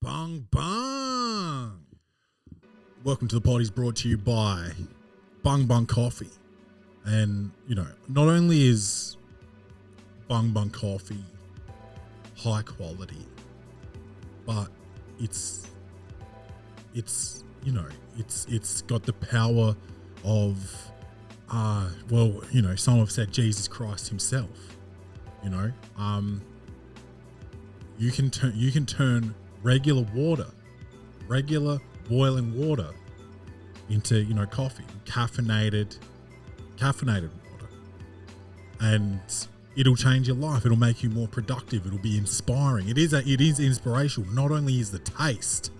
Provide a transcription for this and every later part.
Bung bung. Welcome to the Poddy's, brought to you by Bung Bung Coffee. And, you know, not only is Bung Bung Coffee high quality, but it's got the power of some have said Jesus Christ himself. You can turn regular boiling water into, coffee, caffeinated water. And it'll change your life. It'll make you more productive. It'll be inspiring. It is inspirational. Not only is the taste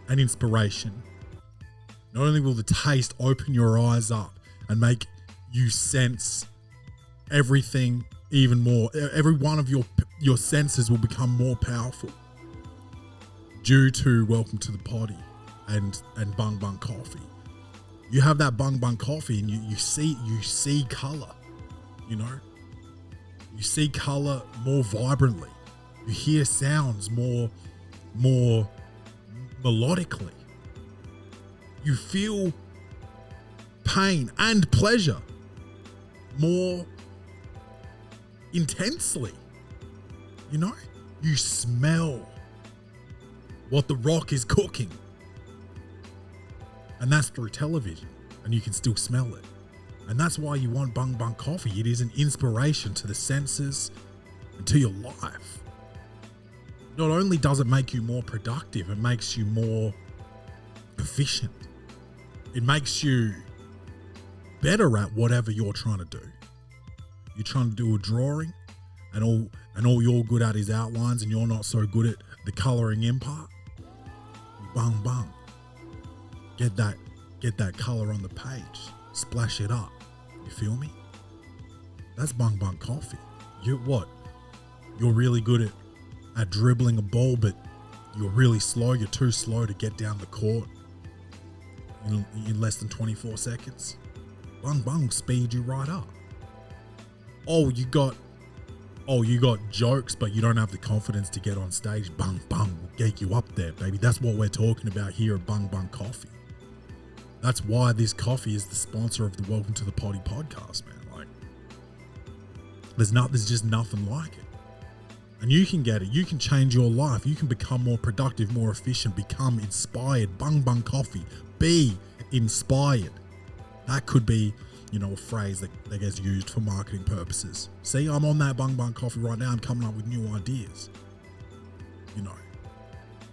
an inspiration, not only will the taste open your eyes up and make you sense everything even more. Every one of your senses will become more powerful due to Welcome to the Poddy and Bung Bung Coffee. You have that Bung Bung Coffee and you see color, You see color more vibrantly. You hear sounds more melodically. You feel pain and pleasure more intensely. You smell what the rock is cooking. And that's through television. And you can still smell it. And that's why you want Bung Bung Coffee. It is an inspiration to the senses and to your life. Not only does it make you more productive, it makes you more efficient. It makes you better at whatever you're trying to do. You're trying to do a drawing and all you're good at is outlines and you're not so good at the colouring in part. Bung bung. Get that colour on the page. Splash it up. You feel me? That's Bung Bung Coffee. You're really good at dribbling a ball, but you're really slow. You're too slow to get down the court in less than 24 seconds. Bung Bung will speed you right up. You got jokes, but you don't have the confidence to get on stage. Bung Bung will get you up there, baby. That's what we're talking about here at Bung Bung Coffee. That's why this coffee is the sponsor of the Welcome to the Poddy podcast, man. Like, there's just nothing like it. And you can get it. You can change your life. You can become more productive, more efficient, become inspired. Bung Bung Coffee. Be inspired. That could be, a phrase that gets used for marketing purposes. See, I'm on that Bung Bung Coffee right now. I'm coming up with new ideas.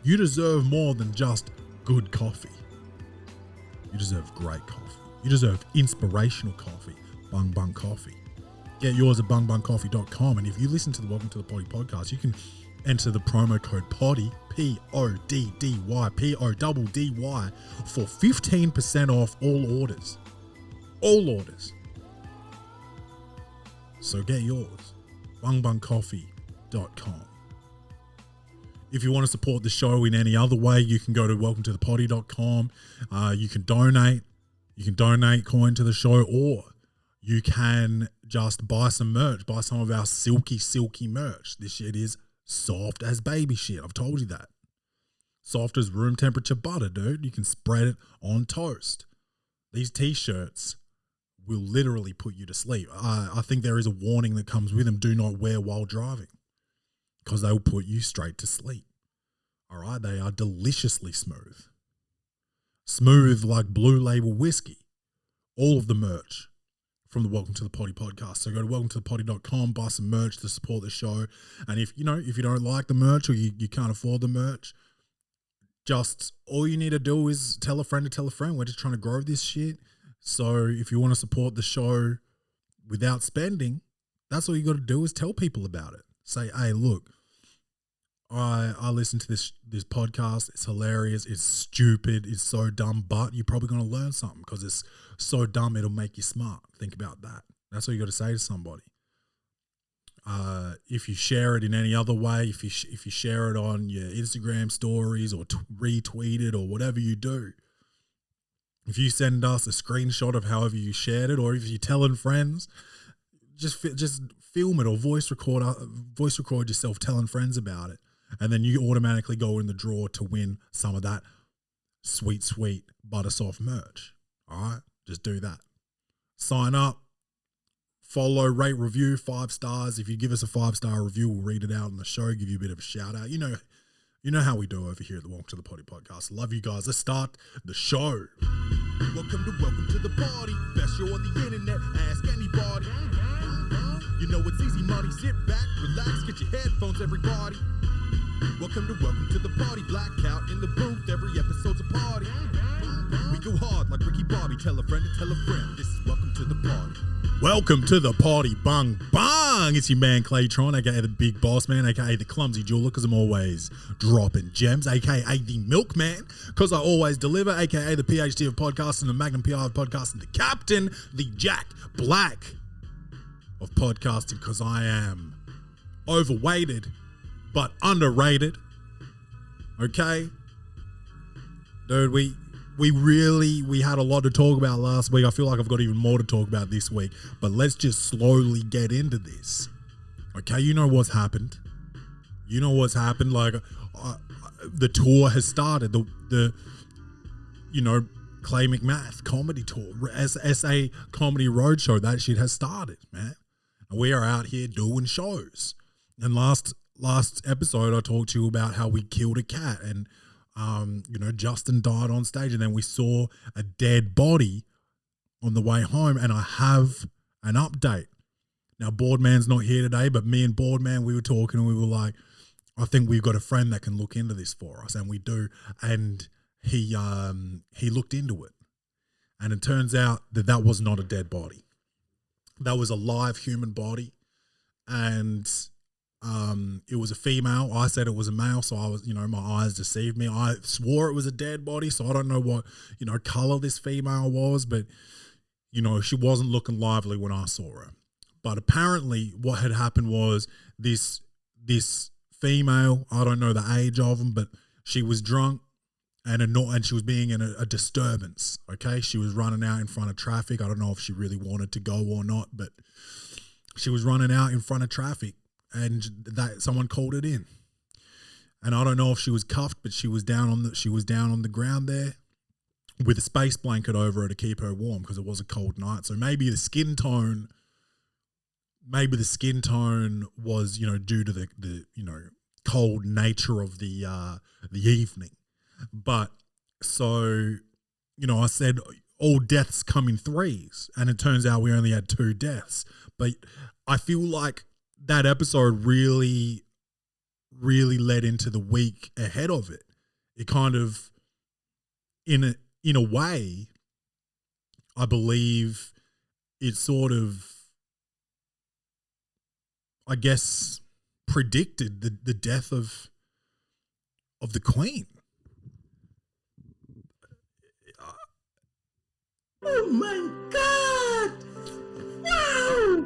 You deserve more than just good coffee. You deserve great coffee. You deserve inspirational coffee. Bung Bung Coffee. Get yours at bungbungcoffee.com. And if you listen to the Welcome to the Poddy podcast, you can enter the promo code PODDY, PODDY, PODDY, for 15% off all orders. All orders. So get yours. bungbungcoffee.com. If you want to support the show in any other way, you can go to welcometothepoddy.com. You can donate. You can donate coin to the show, or you can just buy some merch. Buy some of our silky merch. This shit is soft as baby shit. I've told you that. Soft as room temperature butter, dude. You can spread it on toast. These t-shirts will literally put you to sleep. I think there is a warning that comes with them. Do not wear while driving, because they will put you straight to sleep. All right, they are deliciously smooth. Smooth like Blue Label whiskey. All of the merch from the Welcome to the Poddy podcast. So go to welcometothepoddy.com, buy some merch to support the show. And if you don't like the merch, or you can't afford the merch, just all you need to do is tell a friend to tell a friend. We're just trying to grow this shit. So if you want to support the show without spending, that's all you got to do is tell people about it. Say, hey, look, I listen to this podcast. It's hilarious. It's stupid. It's so dumb, but you're probably going to learn something because it's so dumb it'll make you smart. Think about that. That's all you got to say to somebody. If you share it in any other way, if you share it on your Instagram stories or retweet it or whatever you do, if you send us a screenshot of however you shared it, or if you're telling friends, just film it or voice record yourself telling friends about it. And then you automatically go in the draw to win some of that sweet, sweet butter soft merch. All right? Just do that. Sign up. Follow, rate, review, 5 stars. If you give us a 5-star review, we'll read it out on the show, give you a bit of a shout out. You know how we do over here at the Welcome to the Poddy podcast. Love you guys. Let's start the show. Welcome to the party. Best show on the internet. Ask anybody. You know it's easy money. Sit back, relax, get your headphones, everybody. Welcome to the party. Blackout in the booth. Every episode's a party. We go hard like Ricky Bobby. Tell a friend to tell a friend. This is Welcome to the Party. Welcome to the party, bung bung. It's your man Claytron, aka the Big Boss Man, aka the Clumsy Jeweler, because I'm always dropping gems, aka the Milkman, because I always deliver, aka the PhD of podcasting, the Magnum PI of podcasting, the Captain, the Jack Black of podcasting, because I am overweighted but underrated. Okay, dude, we had a lot to talk about last week. I feel like I've got even more to talk about this week, but let's just slowly get into this. Okay, you know what's happened. Like, the tour has started. The Clay McMath comedy tour, SA comedy roadshow. That shit has started, man. And we are out here doing shows. And last episode, I talked to you about how we killed a cat and. Justin died on stage, and then we saw a dead body on the way home, and I have an update. Now, Boardman's not here today, but me and Boardman, we were talking, and we were like, I think we've got a friend that can look into this for us, and we do. And he looked into it, and it turns out that was not a dead body. That was a live human body, and it was a female. I said it was a male, so I was, my eyes deceived me. I swore it was a dead body, so I don't know what, color this female was, but, she wasn't looking lively when I saw her. But apparently what had happened was this female, I don't know the age of them, but she was drunk and she was being in a disturbance, okay? She was running out in front of traffic. I don't know if she really wanted to go or not, but she was running out in front of traffic. And that someone called it in, and I don't know if she was cuffed, but she was down on the ground there with a space blanket over her to keep her warm because it was a cold night. So maybe the skin tone was due to the cold nature of the evening. But so I said all deaths come in threes, and it turns out we only had 2 deaths. But I feel like that episode really, really led into the week ahead of it. It kind of, in a way, I believe it sort of, I guess, predicted the death of the Queen. Oh my God! Wow!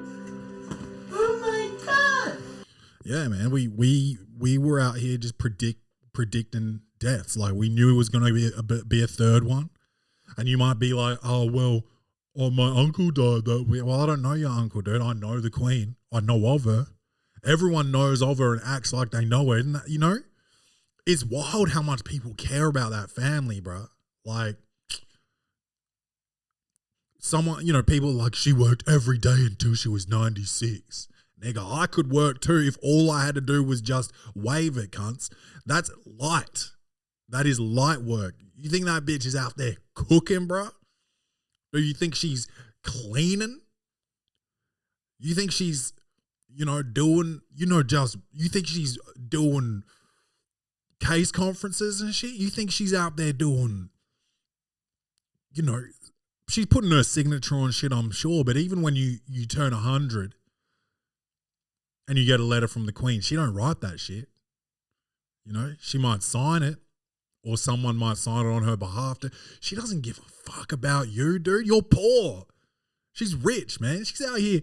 Oh my God! Yeah, man, we were out here just predicting deaths. Like, we knew it was going to be a third one, and you might be like, oh my uncle died that week. Well, I don't know your uncle, dude. I know the Queen. I know of her. Everyone knows of her and acts like they know her. Isn't that, it's wild how much people care about that family, bro. Like, someone, people like, she worked every day until she was 96. Nigga, I could work too if all I had to do was just wave at cunts. That's light. That is light work. You think that bitch is out there cooking, bro? Do you think she's cleaning? You think she's, doing, you think she's doing case conferences and shit? You think she's out there doing, she's putting her signature on shit, I'm sure, but even when you turn 100 and you get a letter from the Queen, she don't write that shit. She might sign it, or someone might sign it on her behalf. She doesn't give a fuck about you, dude. You're poor. She's rich, man. She's out here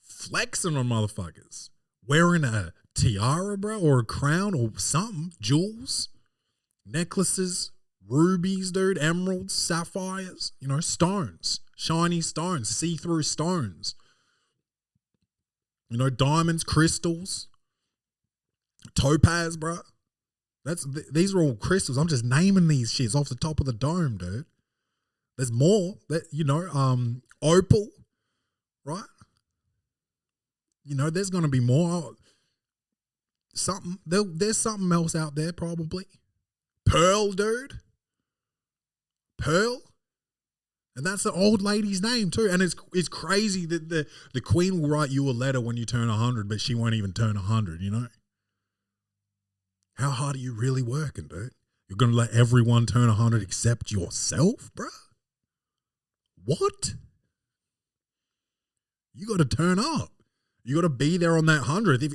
flexing on motherfuckers, wearing a tiara, bro, or a crown or something, jewels, necklaces, rubies, dude, emeralds, sapphires, stones, shiny stones, see-through stones, diamonds, crystals, topaz, bro. These are all crystals. I'm just naming these shits off the top of the dome, dude. There's more. That opal, right? There's gonna be more. There's something else out there probably. Pearl, dude. Pearl. And that's the old lady's name too. And it's crazy that the Queen will write you a letter when you turn 100, but she won't even turn 100, How hard are you really working, dude? You're going to let everyone turn 100 except yourself, bruh? What? You got to turn up. You got to be there on that 100th.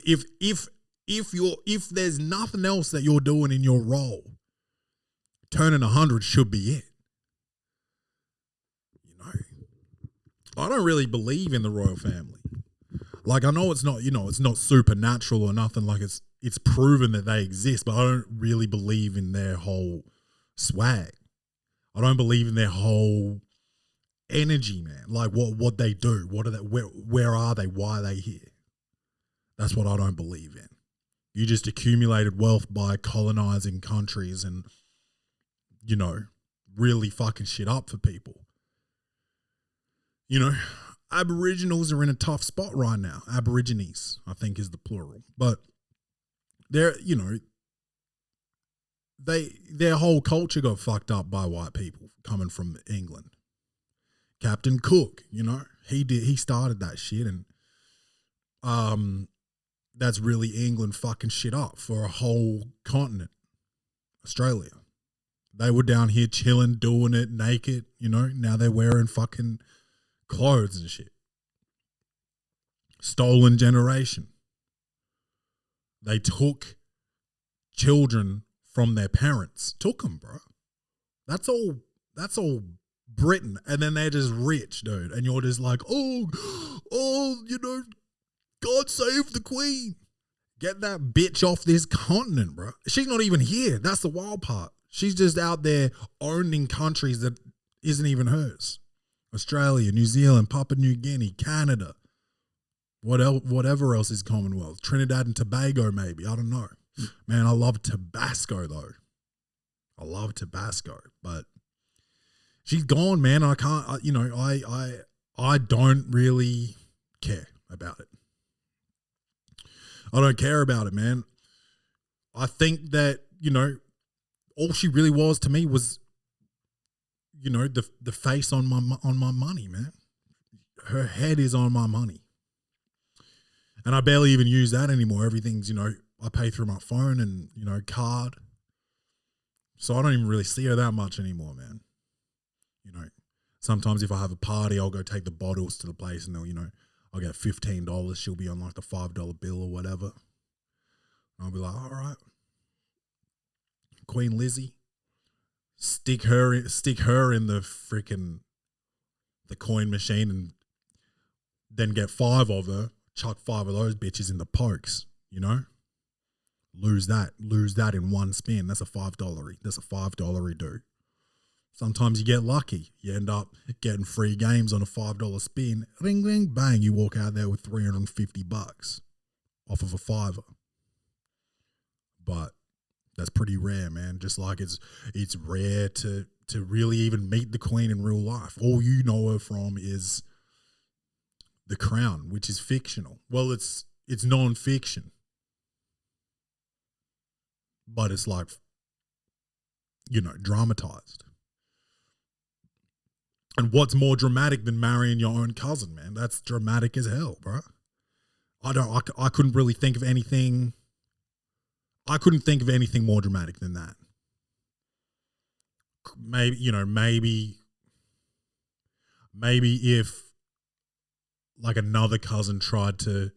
If there's nothing else that you're doing in your role, turning 100 should be it. I don't really believe in the royal family. Like, I know it's not, it's not supernatural or nothing. Like, it's proven that they exist, but I don't really believe in their whole swag. I don't believe in their whole energy, man. Like, what they do. What are they? Where are they? Why are they here? That's what I don't believe in. You just accumulated wealth by colonizing countries and, really fucking shit up for people. Aboriginals are in a tough spot right now. Aborigines, I think, is the plural. But they're, their whole culture got fucked up by white people coming from England. Captain Cook, he started that shit, and that's really England fucking shit up for a whole continent, Australia. They were down here chilling, doing it naked, now they're wearing fucking clothes and shit. Stolen generation. They took children from their parents. Took them, bro. That's all Britain. And then they're just rich, dude. And you're just like, God save the Queen. Get that bitch off this continent, bro. She's not even here. That's the wild part. She's just out there owning countries that isn't even hers. Australia, New Zealand, Papua New Guinea, Canada, whatever else is Commonwealth, Trinidad and Tobago maybe, I don't know. Man, I love Tabasco though. I love Tabasco, but she's gone, man. I can't, I don't really care about it. I don't care about it, man. I think that, all she really was to me was, the face on my money, man. Her head is on my money. And I barely even use that anymore. Everything's, I pay through my phone and, card. So I don't even really see her that much anymore, man. Sometimes if I have a party, I'll go take the bottles to the place and they'll, I'll get $15. She'll be on like the $5 bill or whatever. And I'll be like, all right. Queen Lizzie. Stick her in the freaking the coin machine and then get 5 of her, chuck 5 of those bitches in the pokes, Lose that in one spin. That's a $5. That's a $5 dude. Sometimes you get lucky. You end up getting free games on a $5 spin. Ring, ring, bang. You walk out there with $350 off of a $5. But that's pretty rare, man. Just like it's rare to really even meet the Queen in real life. All you know her from is The Crown, which is fictional. Well, it's non-fiction. But it's like, dramatized. And what's more dramatic than marrying your own cousin, man? That's dramatic as hell, bro. I couldn't really think of anything. I couldn't think of anything more dramatic than that. Maybe if like another cousin tried to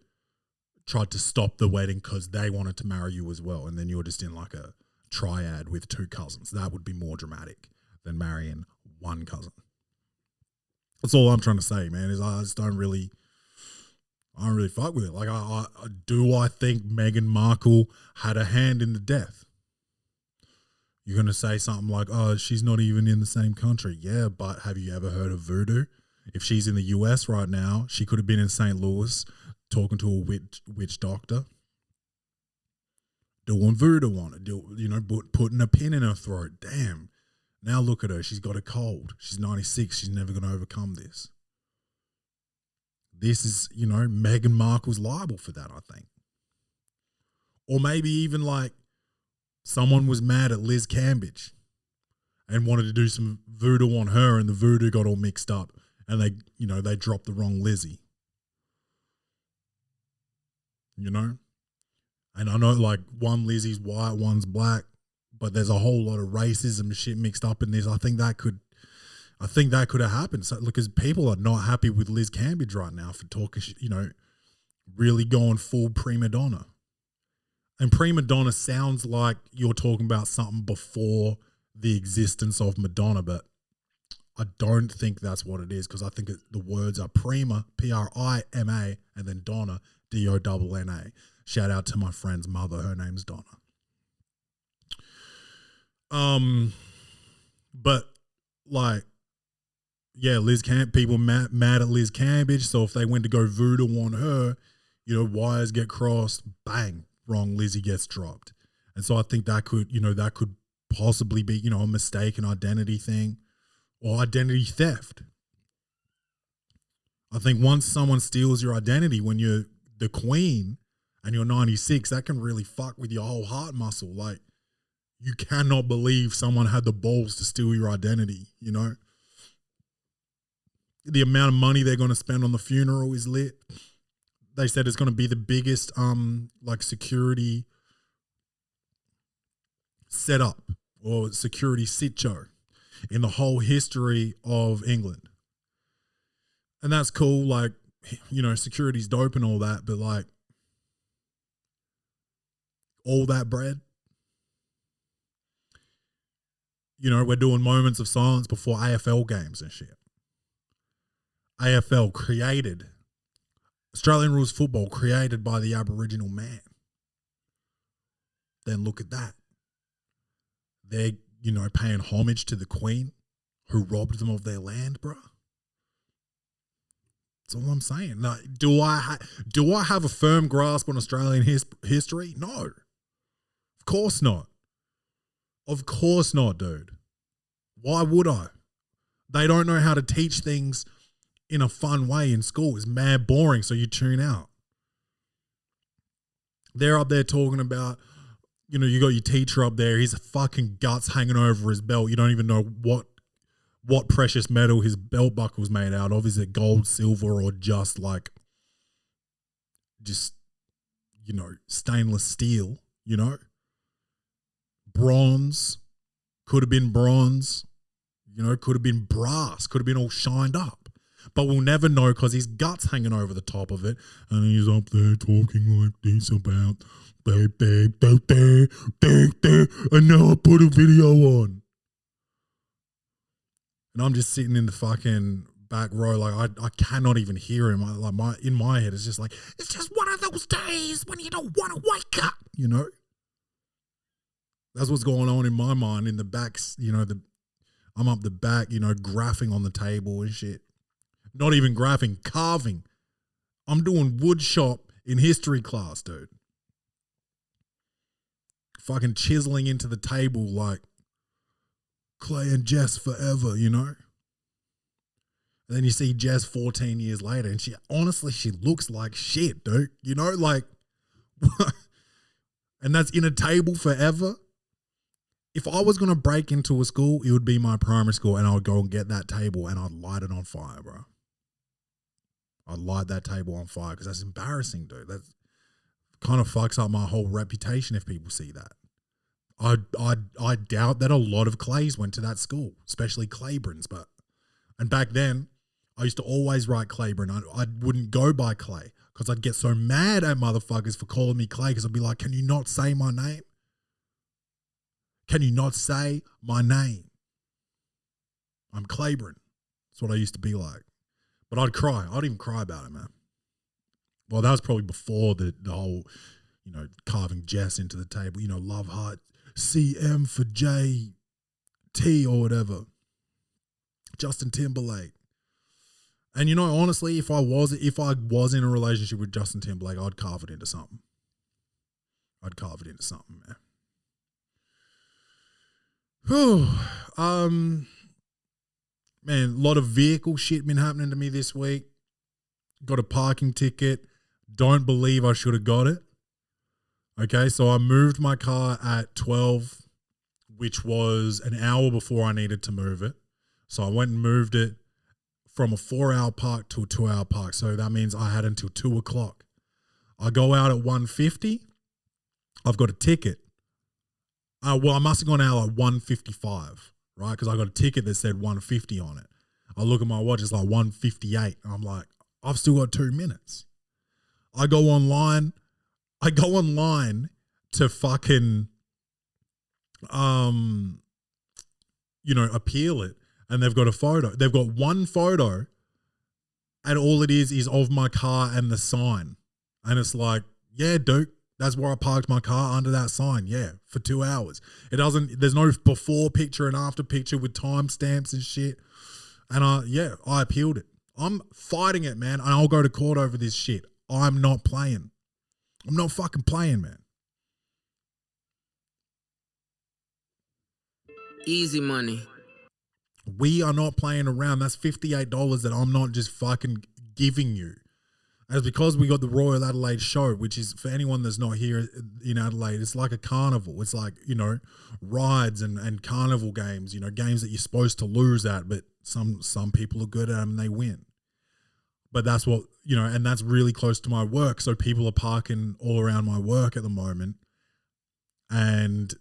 stop the wedding because they wanted to marry you as well, and then you're just in like a triad with 2 cousins. That would be more dramatic than marrying one cousin. That's all I'm trying to say, man. Is I don't really fuck with it. Like, I think Meghan Markle had a hand in the death? You're going to say something like, oh, she's not even in the same country. Yeah, but have you ever heard of voodoo? If she's in the US right now, she could have been in St. Louis talking to a witch doctor. doing voodoo on her, putting a pin in her throat. Damn. Now look at her. She's got a cold. She's 96. She's never going to overcome this. This is, Meghan Markle's liable for that, I think. Or maybe even like someone was mad at Liz Cambridge and wanted to do some voodoo on her, and the voodoo got all mixed up, and they dropped the wrong Lizzie. And I know like one Lizzie's white, one's black, but there's a whole lot of racism shit mixed up in this. I think that could have happened. So, because people are not happy with Liz Cambridge right now for talking, really going full prima donna. And prima donna sounds like you're talking about something before the existence of Madonna, but I don't think that's what it is, because I think the words are prima, Prima, and then donna, Donna. Shout out to my friend's mother. Her name's Donna. But like, yeah, people mad at Liz Cambridge. So if they went to go voodoo on her, wires get crossed, bang, wrong Lizzie gets dropped. And so I think that could possibly be, a mistaken identity thing or identity theft. I think once someone steals your identity when you're the queen and you're 96, that can really fuck with your whole heart muscle. Like, you cannot believe someone had the balls to steal your identity, The amount of money they're going to spend on the funeral is lit. They said it's going to be the biggest security setup or security sitcho in the whole history of England. And that's cool, like, security's dope and all that, but like, all that bread, we're doing moments of silence before AFL games and shit. AFL Australian rules football created by the Aboriginal man. Then look at that. They're, paying homage to the Queen who robbed them of their land, bro. That's all I'm saying. Like, do I have a firm grasp on Australian history? No. Of course not. Of course not, dude. Why would I? They don't know how to teach things in a fun way in school. It's mad boring, so you tune out. They're up there talking about, you got your teacher up there, his fucking guts hanging over his belt. You don't even know what precious metal his belt buckle's made out of. Is it gold, silver, or just stainless steel, Bronze. Could have been bronze, could have been brass, could have been all shined up. But we'll never know because his gut's hanging over the top of it, and he's up there talking like this about and now I put a video on. And I'm just sitting in the fucking back row, like I cannot even hear him. In my head, it's just like, it's just one of those days when you don't want to wake up, That's what's going on in my mind in the back, I'm up the back, graphing on the table and shit. Not even graphing, carving. I'm doing wood shop in history class, dude. Fucking chiseling into the table like Clay and Jess forever, And then you see Jess 14 years later, and she looks like shit, dude. And that's in a table forever. If I was going to break into a school, it would be my primary school, and I would go and get that table and I'd light it on fire, bro. I'd light that table on fire because that's embarrassing, dude. That kind of fucks up my whole reputation if people see that. I doubt that a lot of Clays went to that school, especially Clayburns. And back then, I used to always write Clayburn. I wouldn't go by Clay because I'd get so mad at motherfuckers for calling me Clay because I'd be like, can you not say my name? Can you not say my name? I'm Clayburn. That's what I used to be like. But I'd cry. I'd even cry about it, man. Well, that was probably before the whole, carving Jess into the table, love heart, CM for JT or whatever. Justin Timberlake. And honestly, if I was in a relationship with Justin Timberlake, I'd carve it into something. I'd carve it into something, man. Whew. Man, a lot of vehicle shit been happening to me this week. Got a parking ticket. Don't believe I should have got it. Okay, so I moved my car at 12, which was an hour before I needed to move it. So I went and moved it from a 4-hour park to a 2-hour park. So that means I had until 2 o'clock. I go out at 1:50. I've got a ticket. Well, I must have gone out at 1:55, right? Because I got a ticket that said 1:50 on it. I look at my watch, it's like 1:58. And I'm like, I've still got 2 minutes. I go online to fucking, appeal it. And they've got a photo. They've got one photo, and all it is of my car and the sign. And it's like, yeah, Duke, that's where I parked my car, under that sign. Yeah, for 2 hours. There's no before picture and after picture with timestamps and shit. And I appealed it. I'm fighting it, man. And I'll go to court over this shit. I'm not playing. I'm not fucking playing, man. Easy money. We are not playing around. That's $58 that I'm not just fucking giving you. And it's because we got the Royal Adelaide show, which is, for anyone that's not here in Adelaide, it's like a carnival. It's like, rides and carnival games, games that you're supposed to lose at, but some people are good at them and they win. But that's what, and that's really close to my work. So people are parking all around my work at the moment, and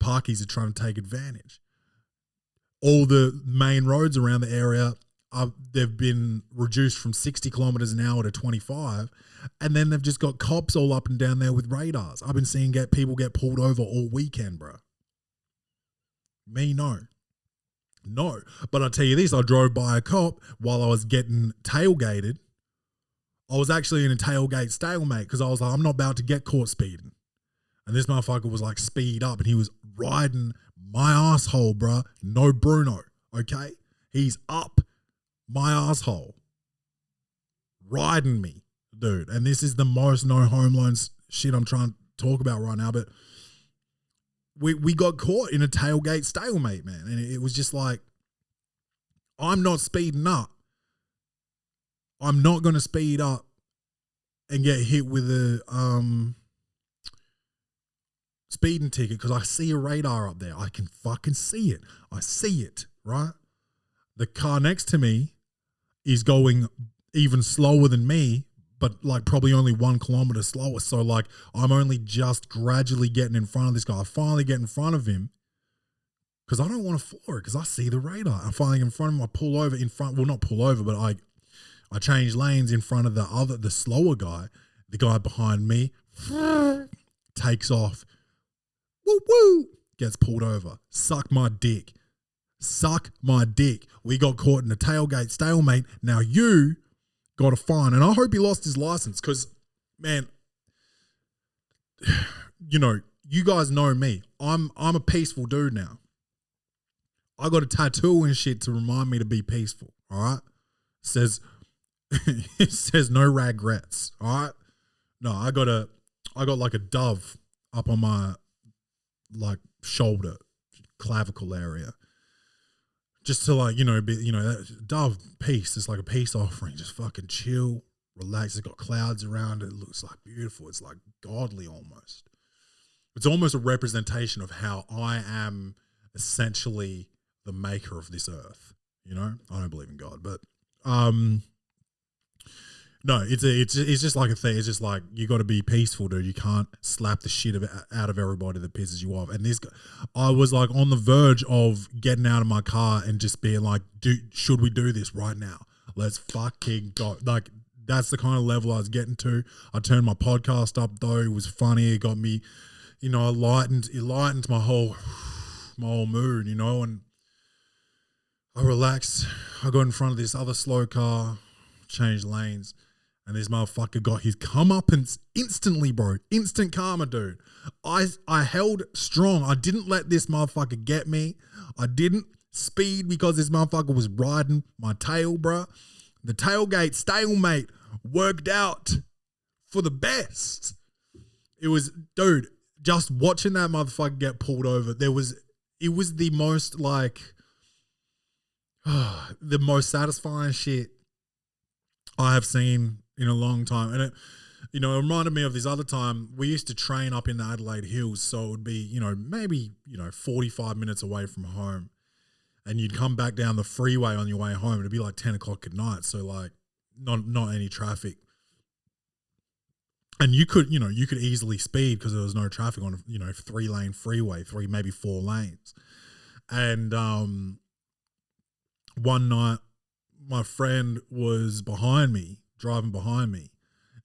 parkies are trying to take advantage. All the main roads around the area, they've been reduced from 60 kilometers an hour to 25. And then they've just got cops all up and down there with radars. I've been seeing people get pulled over all weekend, bro. Me, no. No. But I'll tell you this, I drove by a cop while I was getting tailgated. I was actually in a tailgate stalemate because I was like, I'm not about to get caught speeding. And this motherfucker was like speed up, and he was riding my asshole, bruh. No Bruno, okay? He's up my asshole, riding me, dude. And this is the most no home loans shit I'm trying to talk about right now. But we got caught in a tailgate stalemate, man. And it was just like, I'm not speeding up. I'm not going to speed up and get hit with a speeding ticket because I see a radar up there. I can fucking see it. I see it, right? The car next to me is going even slower than me, but like probably only 1 kilometer slower. So like I'm only just gradually getting in front of this guy. I finally get in front of him because I don't want to floor it because I see the radar. I finally get in front of him. I pull over in front. Well, not pull over, but I change lanes in front of the slower guy. The guy behind me takes off. Woo woo! Gets pulled over. Suck my dick. Suck my dick. We got caught in a tailgate stalemate. Now you got a fine. And I hope he lost his license because, man, you guys know me. I'm a peaceful dude now. I got a tattoo and shit to remind me to be peaceful. All right? It says no regrets. All right? No, I got like a dove up on my like shoulder, clavicle area. Just to like, that dove peace. It's like a peace offering. Just fucking chill, relax. It's got clouds around it. It looks like beautiful. It's like godly almost. It's almost a representation of how I am essentially the maker of this earth. I don't believe in God, but no, it's just like a thing. It's just like you got to be peaceful, dude. You can't slap the shit out of everybody that pisses you off. And this guy, I was like on the verge of getting out of my car and just being like, dude, should we do this right now? Let's fucking go. Like that's the kind of level I was getting to. I turned my podcast up though. It was funny. It got me, it lightened my whole mood, and I relaxed. I got in front of this other slow car, changed lanes. And this motherfucker got his comeuppance instantly, bro. Instant karma, dude. I held strong. I didn't let this motherfucker get me. I didn't speed because this motherfucker was riding my tail, bro. The tailgate stalemate worked out for the best. It was, dude, just watching that motherfucker get pulled over, it was the most like, the most satisfying shit I have seen in a long time. And it, it reminded me of this other time we used to train up in the Adelaide Hills. So it would be, maybe, 45 minutes away from home. And you'd come back down the freeway on your way home. It'd be like 10 o'clock at night. So like not any traffic. And you could easily speed because there was no traffic on, 3-lane freeway, maybe 4 lanes. And one night my friend was driving behind me,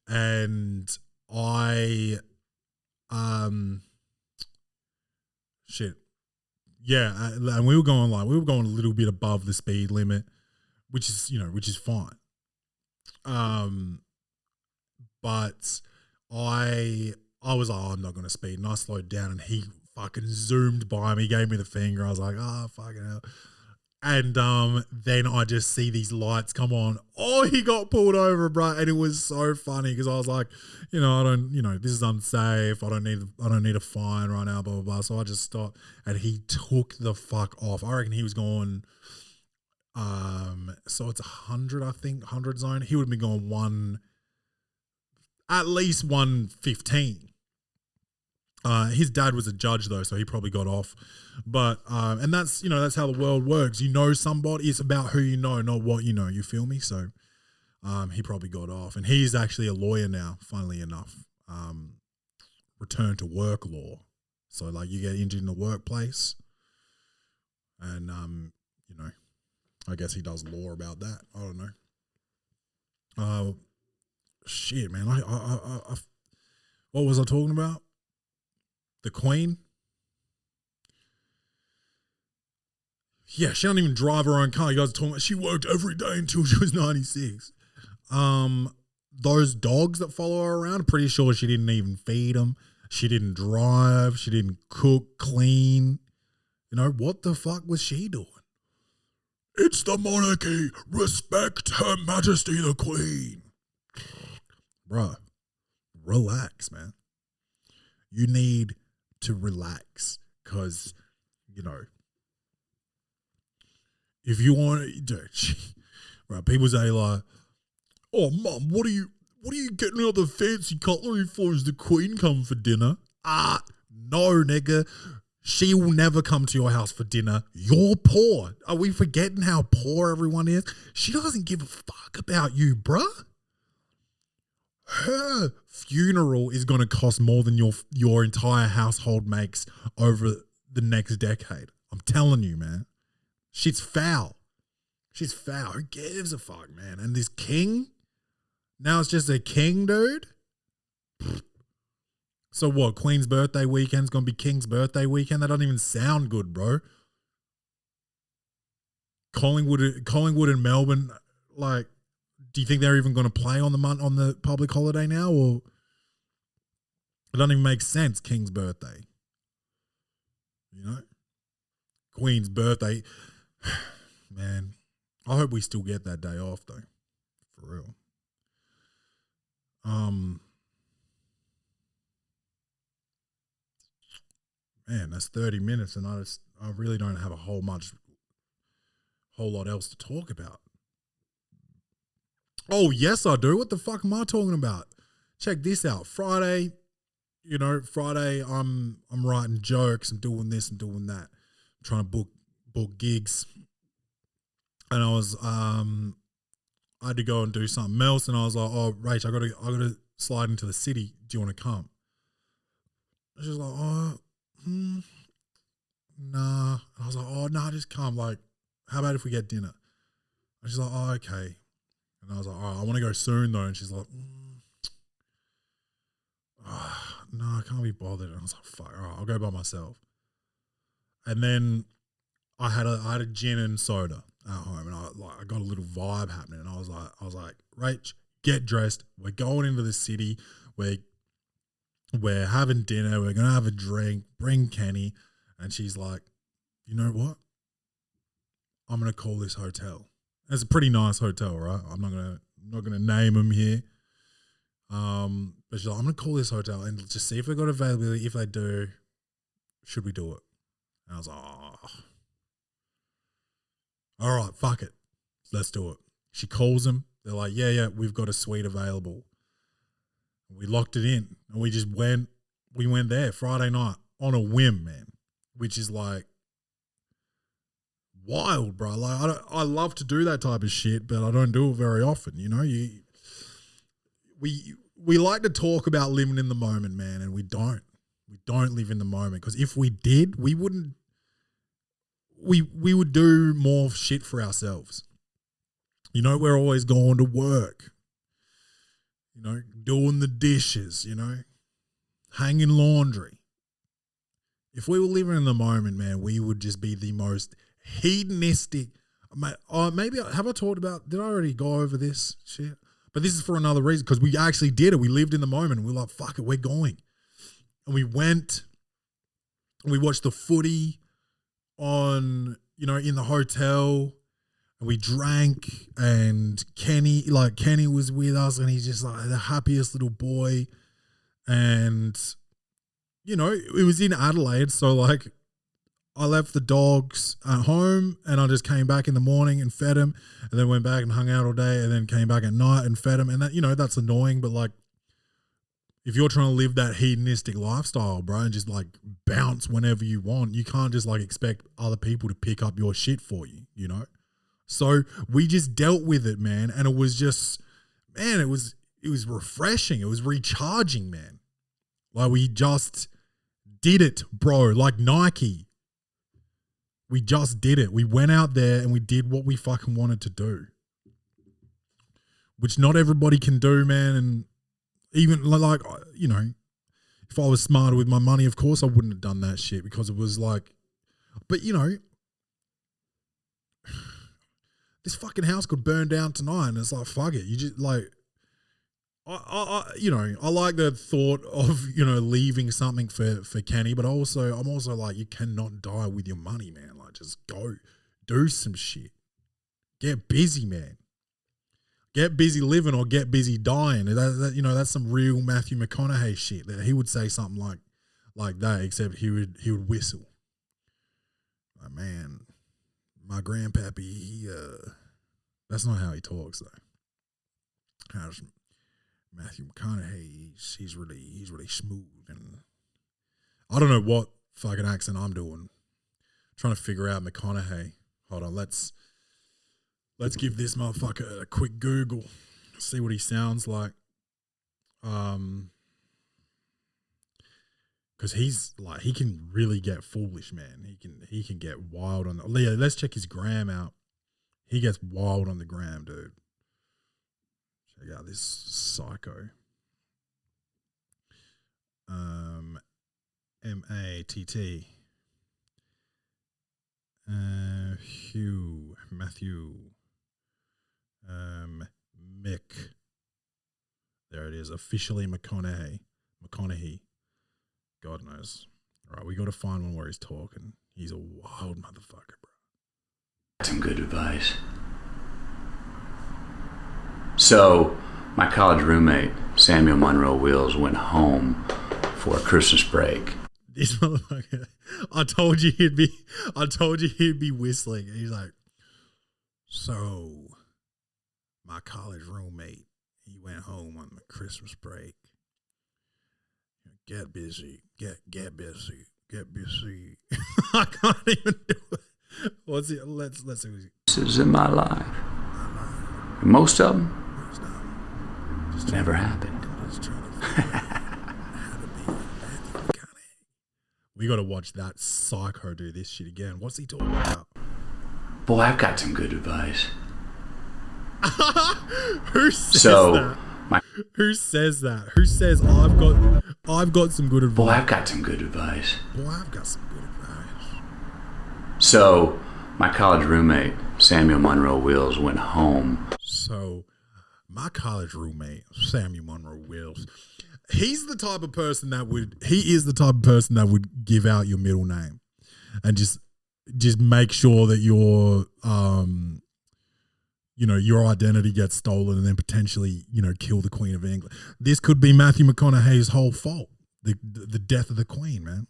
and I, and we were going a little bit above the speed limit, which is fine. But I was like, I'm not going to speed, and I slowed down, and he fucking zoomed by me, gave me the finger. I was like, fucking hell. And then I just see these lights come on. Oh, he got pulled over, bro. And it was so funny because I was like, this is unsafe. I don't need a fine right now, blah, blah, blah. So I just stopped, and he took the fuck off. I reckon he was going, so it's 100, I think, 100 zone. He would have been going at least 115. His dad was a judge though, so he probably got off. But and that's how the world works. Somebody, it's about who you know, not what you know. You feel me? So he probably got off, and he's actually a lawyer now. Funnily enough, return to work law. So like you get injured in the workplace, and I guess he does law about that. I don't know. Shit, man. I what was I talking about? The Queen? Yeah, she doesn't even drive her own car. You guys are talking about she worked every day until she was 96. Those dogs that follow her around, I'm pretty sure she didn't even feed them. She didn't drive. She didn't cook, clean. What the fuck was she doing? It's the monarchy. Respect Her Majesty the Queen. Bruh, relax, man. You need to relax because, if you want to, right, people say like, oh, Mum, what are you getting all the fancy cutlery for? Is the Queen come for dinner? No, nigga. She will never come to your house for dinner. You're poor. Are we forgetting how poor everyone is? She doesn't give a fuck about you, bruh. Her funeral is going to cost more than your entire household makes over the next decade. I'm telling you, man. Shit's foul. She's foul. Who gives a fuck, man? And this king? Now it's just a king, dude? So what? Queen's birthday weekend's going to be King's birthday weekend? That doesn't even sound good, bro. Collingwood and Melbourne, like, do you think they're even going to play on the public holiday now? Or it doesn't even make sense, King's birthday. Queen's birthday. Man, I hope we still get that day off though. For real. Man, that's 30 minutes and I really don't have a whole lot else to talk about. Oh, yes, I do. What the fuck am I talking about? Check this out. Friday, I'm writing jokes, I'm doing this, I'm doing that. I'm trying to book gigs. And I had to go and do something else, and I was like, oh, Rach, I gotta slide into the city. Do you want to come? She was like, oh, nah. I was like, oh, nah, just come. Like, how about if we get dinner? And she's like, oh, okay. And I was like, all right, I want to go soon though. And she's like, no, I can't be bothered. And I was like, fuck, all right, I'll go by myself. And then I had a gin and soda at home, and I got a little vibe happening. And I was like, Rach, get dressed. We're going into the city. We're having dinner. We're gonna have a drink. Bring Kenny. And she's like, you know what? I'm gonna call this hotel. It's a pretty nice hotel, right? I'm not gonna name them here. But she's like, I'm gonna call this hotel and just see if they got availability. If they do, should we do it? And I was like, oh, all right, fuck it, let's do it. She calls them. They're like, yeah, we've got a suite available. We locked it in, and we just went. We went there Friday night on a whim, man, which is like wild, bro. Like I love to do that type of shit, but I don't do it very often. You know, we like to talk about living in the moment, man, and we don't. We don't live in the moment, because if we did, we wouldn't. We would do more shit for ourselves. You know, we're always going to work. You know, doing the dishes. You know, hanging laundry. If we were living in the moment, man, we would just be the most hedonistic. Maybe have I talked about? Did I already go over this shit? But this is for another reason, because we actually did it. We lived in the moment, and we were like, "Fuck it, we're going." And we went. And we watched the footy on, you know, in the hotel, and we drank. And Kenny was with us, and he's just like the happiest little boy. And you know, it was in Adelaide, so like, I left the dogs at home, and I just came back in the morning and fed them, and then went back and hung out all day, and then came back at night and fed them. And that, you know, that's annoying, but like, if you're trying to live that hedonistic lifestyle, bro, and just like bounce whenever you want, you can't just like expect other people to pick up your shit for you, you know? So we just dealt with it, man. And it was just, man, it was refreshing. It was recharging, man. Like, we just did it, bro. Like Nike. We just did it. We went out there and we did what we fucking wanted to do, which not everybody can do, man. And even like, you know, if I was smarter with my money, of course I wouldn't have done that shit, because it was like, but you know, this fucking house could burn down tonight, and it's like, fuck it. You just like, you know, I like the thought of, you know, leaving something for Kenny, but I'm also like, you cannot die with your money, man. Like, just go do some shit. Get busy, man. Get busy living or get busy dying. That, you know, that's some real Matthew McConaughey shit. That he would say something like that, except he would whistle. Like, man, my grandpappy, that's not how he talks though. How's Matthew McConaughey? He's really smooth, and I don't know what fucking accent I'm doing. I'm trying to figure out McConaughey. Hold on, let's give this motherfucker a quick Google, see what he sounds like. Because he's like, he can really get foolish, man. He can get wild on the. Yeah, let's check his gram out. He gets wild on the gram, dude. Check out this psycho. Matt. Matthew. Mick. There it is. Officially McConaughey. God knows. All right, we got to find one where he's talking. He's a wild motherfucker, bro. Some good advice. So, my college roommate, Samuel Monroe Wills, went home for a Christmas break. This motherfucker, I told you he'd be whistling. And he's like, so, my college roommate, he went home on the Christmas break. Get busy. I can't even do it. What's it? Let's see. This is in my life. And most of them never happened. We got to watch that psycho do this shit again. What's he talking about? Boy, I've got some good advice. Who says that? Who says that? Who says I've got some good advice? Boy, I've got some good advice. Boy, I've got some good advice. So, my college roommate, Samuel Monroe Wills, went home. So, my college roommate, Samuel Monroe Wills, he is the type of person that would give out your middle name and just make sure that your identity gets stolen and then potentially, kill the Queen of England. This could be Matthew McConaughey's whole fault. The death of the Queen, man.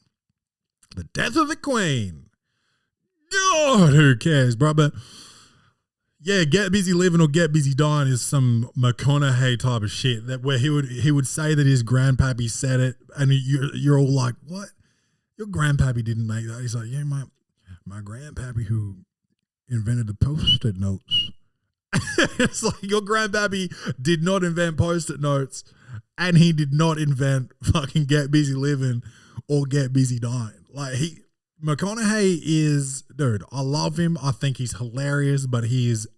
The death of the Queen. God, who cares, bro? But yeah, Get Busy Living or Get Busy Dying is some McConaughey type of shit that where he would say that his grandpappy said it, and you're all like, what? Your grandpappy didn't make that. He's like, yeah, my grandpappy who invented the Post-it notes. It's like your grandpappy did not invent Post-it notes, and he did not invent fucking Get Busy Living or Get Busy Dying. Like McConaughey is, dude, I love him. I think he's hilarious, but he is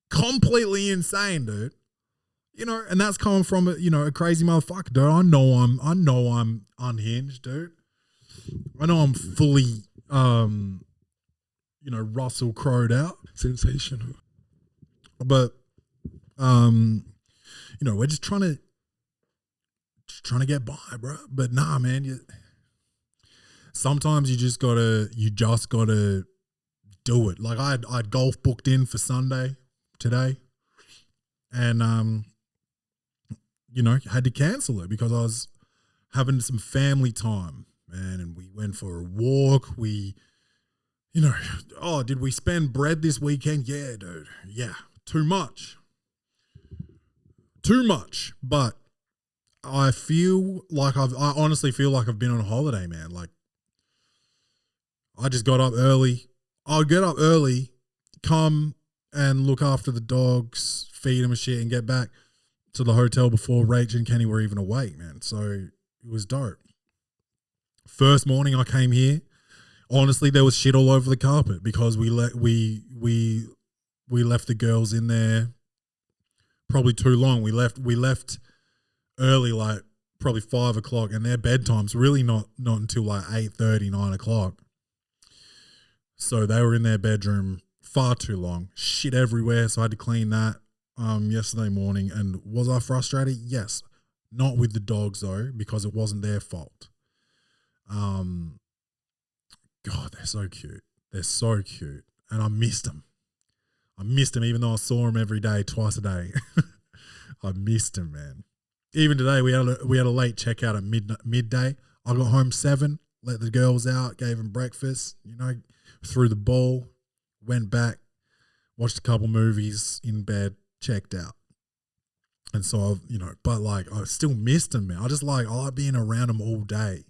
completely insane, dude. And that's coming from a crazy motherfucker, dude. I know I'm unhinged, dude. I know I'm fully, Russell Crowed out. Sensational. But, we're just trying to get by, bro. But nah, man, sometimes you just gotta do it. Like I had golf booked in for Sunday today, and had to cancel it because I was having some family time, man, and we went for a walk. We, did we spend bread this weekend? Yeah, dude. Yeah, too much. But I honestly feel like I've been on a holiday, man. Like I just got up early. I'll get up early, come and look after the dogs, feed them and shit, and get back to the hotel before Rach and Kenny were even awake, man. So it was dope. First morning I came here, honestly, there was shit all over the carpet because we left the girls in there probably too long. We left early, like probably 5 o'clock, and their bedtime's really not until like 8:30, 9 o'clock. So they were in their bedroom far too long. Shit everywhere, so I had to clean that yesterday morning. And was I frustrated? Yes. Not with the dogs though, because it wasn't their fault. God, they're so cute. They're so cute. And I missed them. Even though I saw them every day, twice a day. I missed them, man. Even today, we had a late checkout at midday. I got home 7, let the girls out, gave them breakfast, threw the ball, went back, watched a couple movies in bed, checked out. And so but like I still missed them, man. I like being around them all day.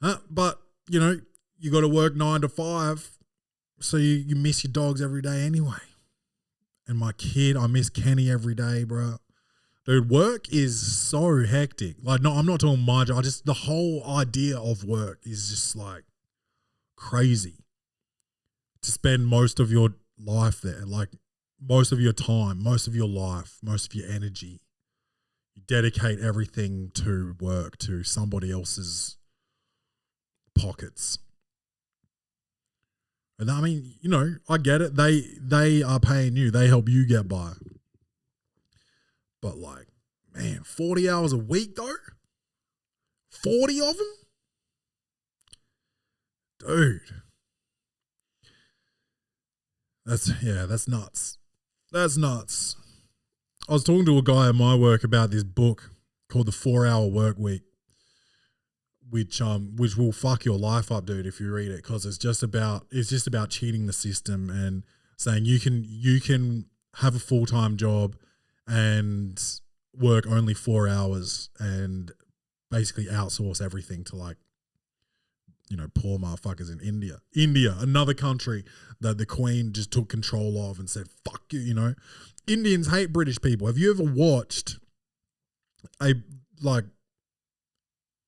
But you got to work 9 to 5, so you miss your dogs every day anyway. And my kid, I miss Kenny every day, bro. Dude, work is so hectic. Like, no, I'm not talking my job. The whole idea of work is just like crazy. To spend most of your life there, like most of your time, most of your life, most of your energy. You dedicate everything to work, to somebody else's pockets. And I mean, I get it. They are paying you. They help you get by. But like, man, 40 hours a week though? 40 of them? Dude. That's nuts. That's nuts. I was talking to a guy at my work about this book called The 4-Hour Work Week, which will fuck your life up, dude, if you read it, because it's just about cheating the system and saying you can have a full-time job and work only 4 hours and basically outsource everything to like, poor motherfuckers in India. India, another country that the Queen just took control of and said, fuck you, Indians hate British people. Have you ever watched a like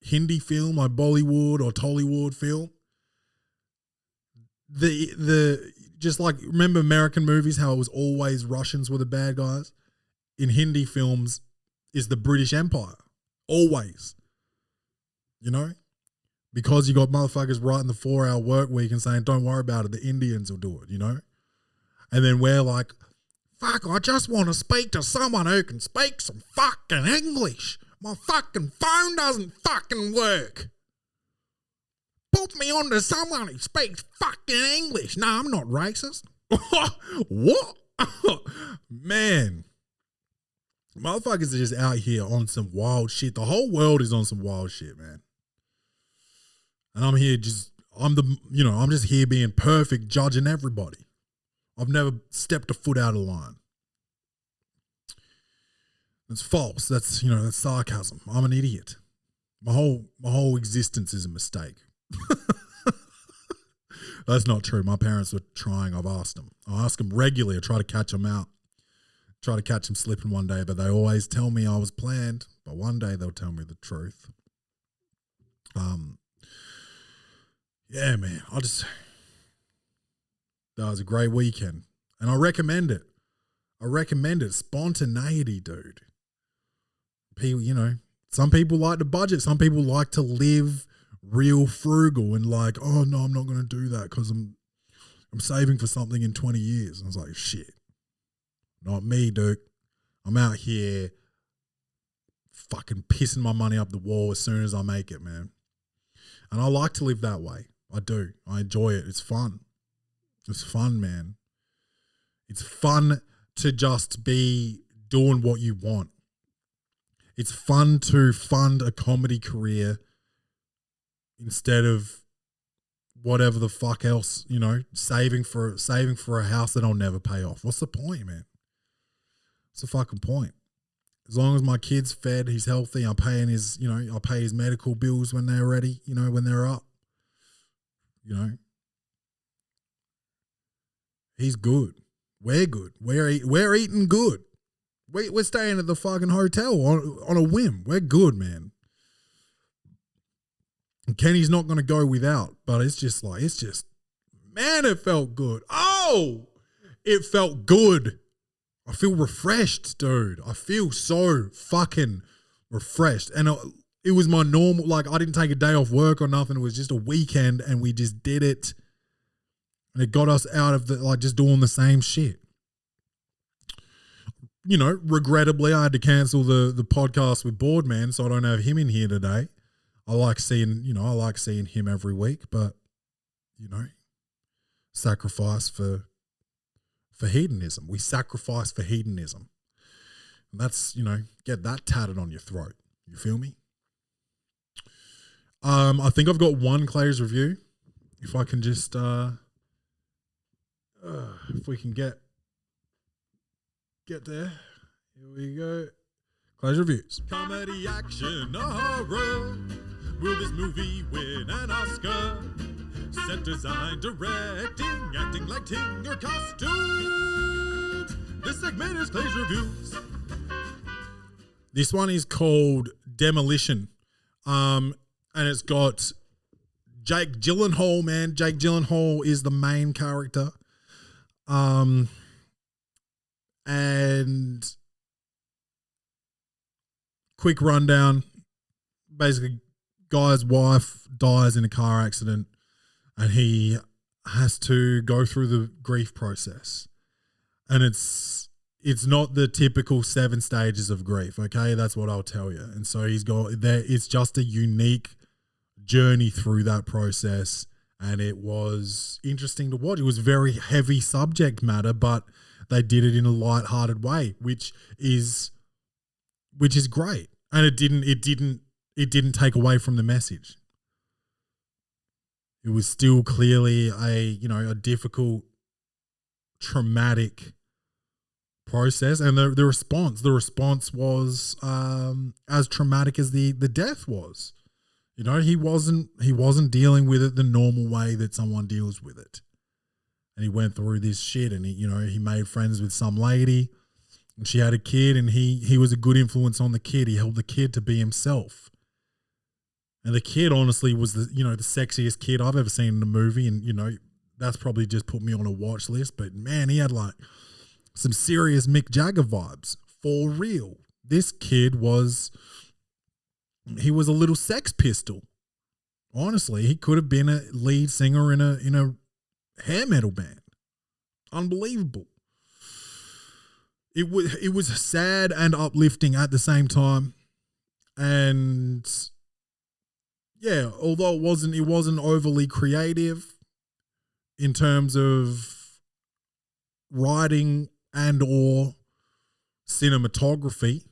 Hindi film, like Bollywood or Tollywood film? The just like, remember American movies, how it was always Russians were the bad guys? In Hindi films is the British Empire. Always. Because you got motherfuckers writing the 4-hour work week and saying, don't worry about it, the Indians will do it, And then we're like, fuck, I just want to speak to someone who can speak some fucking English. My fucking phone doesn't fucking work. Put me on to someone who speaks fucking English. No, I'm not racist. What? Man. Motherfuckers are just out here on some wild shit. The whole world is on some wild shit, man. And I'm here I'm just here being perfect, judging everybody. I've never stepped a foot out of line. That's false. That's sarcasm. I'm an idiot. My whole existence is a mistake. That's not true. My parents were trying. I've asked them. I ask them regularly. I try to catch them out. Try to catch them slipping one day, but they always tell me I was planned. But one day they'll tell me the truth. Yeah, man. That was a great weekend, and I recommend it. Spontaneity, dude. People, some people like to budget. Some people like to live real frugal and like, oh no, I'm not going to do that because I'm saving for something in 20 years. And I was like, shit, not me, dude. I'm out here fucking pissing my money up the wall as soon as I make it, man. And I like to live that way. I do. I enjoy it. It's fun. It's fun, man. It's fun to just be doing what you want. It's fun to fund a comedy career instead of whatever the fuck else, saving for a house that I'll never pay off. What's the point, man? What's the fucking point? As long as my kid's fed, he's healthy, I'm paying I'll pay his medical bills when they're ready, when they're up. He's good. We're good. We're eating good. We're staying at the fucking hotel on a whim. We're good, man. And Kenny's not going to go without, but it's just, man, it felt good. Oh, it felt good. I feel refreshed, dude. I feel so fucking refreshed. And it was my normal, I didn't take a day off work or nothing. It was just a weekend and we just did it. And it got us out of just doing the same shit. Regrettably, I had to cancel the podcast with Boardman, so I don't have him in here today. I like seeing him every week, but, sacrifice for hedonism. We sacrifice for hedonism. And that's, get that tatted on your throat. You feel me? I think I've got one Clay's review. If I can just, if we can get there. Here we go. Clay's reviews. Comedy, action, or horror. Will this movie win an Oscar? Set design, directing, acting, lighting, or costumes. This segment is Clay's Reviews. This one is called Demolition. And it's got Jake Gyllenhaal, man. Jake Gyllenhaal is the main character. And quick rundown. Basically, guy's wife dies in a car accident and he has to go through the grief process. And it's not the typical 7 stages of grief, okay? That's what I'll tell you. And so it's just a unique journey through that process. And it was interesting to watch. It was very heavy subject matter, but they did it in a lighthearted way, which is great. And it didn't take away from the message. It was still clearly a difficult, traumatic process, and the response was as traumatic as the death was. He wasn't dealing with it the normal way that someone deals with it. And he went through this shit, and he made friends with some lady, and she had a kid, and he was a good influence on the kid. He helped the kid to be himself. And the kid honestly was the sexiest kid I've ever seen in a movie, and that's probably just put me on a watch list, but man, he had some serious Mick Jagger vibes for real. This kid was a little Sex Pistol. Honestly, he could have been a lead singer in a hair metal band. Unbelievable. It was sad and uplifting at the same time. And yeah, although it wasn't overly creative in terms of writing and or cinematography,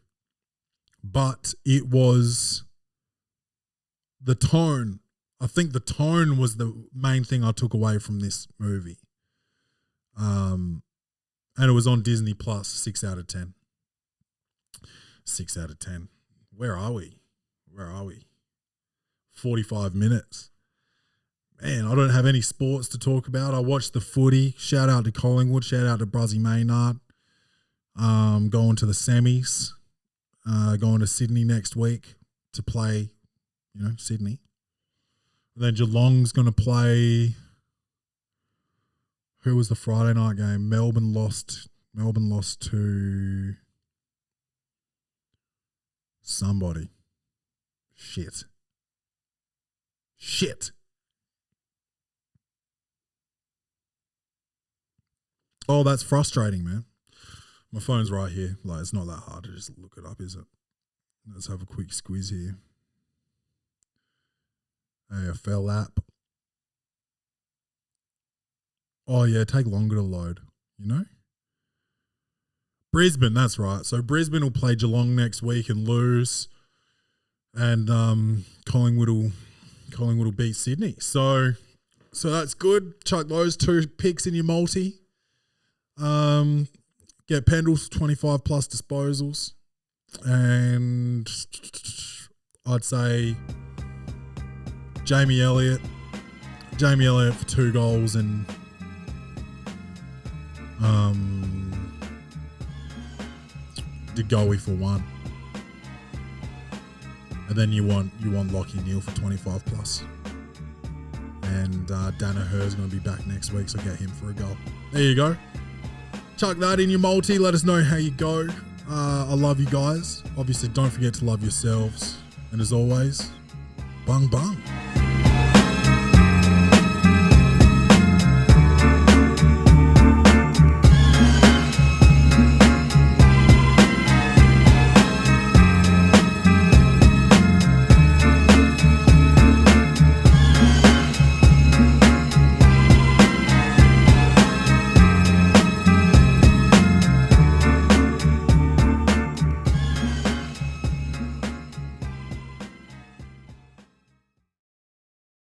but it was the tone. I think the tone was the main thing I took away from this movie. And it was on Disney Plus, 6 out of 10. 6 out of 10. Where are we? 45 minutes. Man, I don't have any sports to talk about. I watched the footy. Shout out to Collingwood. Shout out to Bruzzy Maynard. Going to the semis. Going to Sydney next week to play, Sydney. And then Geelong's going to play. Who was the Friday night game? Melbourne lost to somebody. Shit. Oh, that's frustrating, man. My phone's right here. Like, it's not that hard to just look it up, is it? Let's have a quick squeeze here. AFL app. Oh, yeah, take longer to load, Brisbane, that's right. So Brisbane will play Geelong next week and lose. And Collingwood will beat Sydney. So that's good. Chuck those 2 picks in your multi. Get Pendles 25 plus disposals. And I'd say Jamie Elliott for 2 goals and DeGoey for 1. And then you want Lockie Neal for 25 plus. And Danaher's going to be back next week, so get him for a goal. There you go. Chuck that in your multi. Let us know how you go. I love you guys. Obviously, don't forget to love yourselves. And as always, bung bung.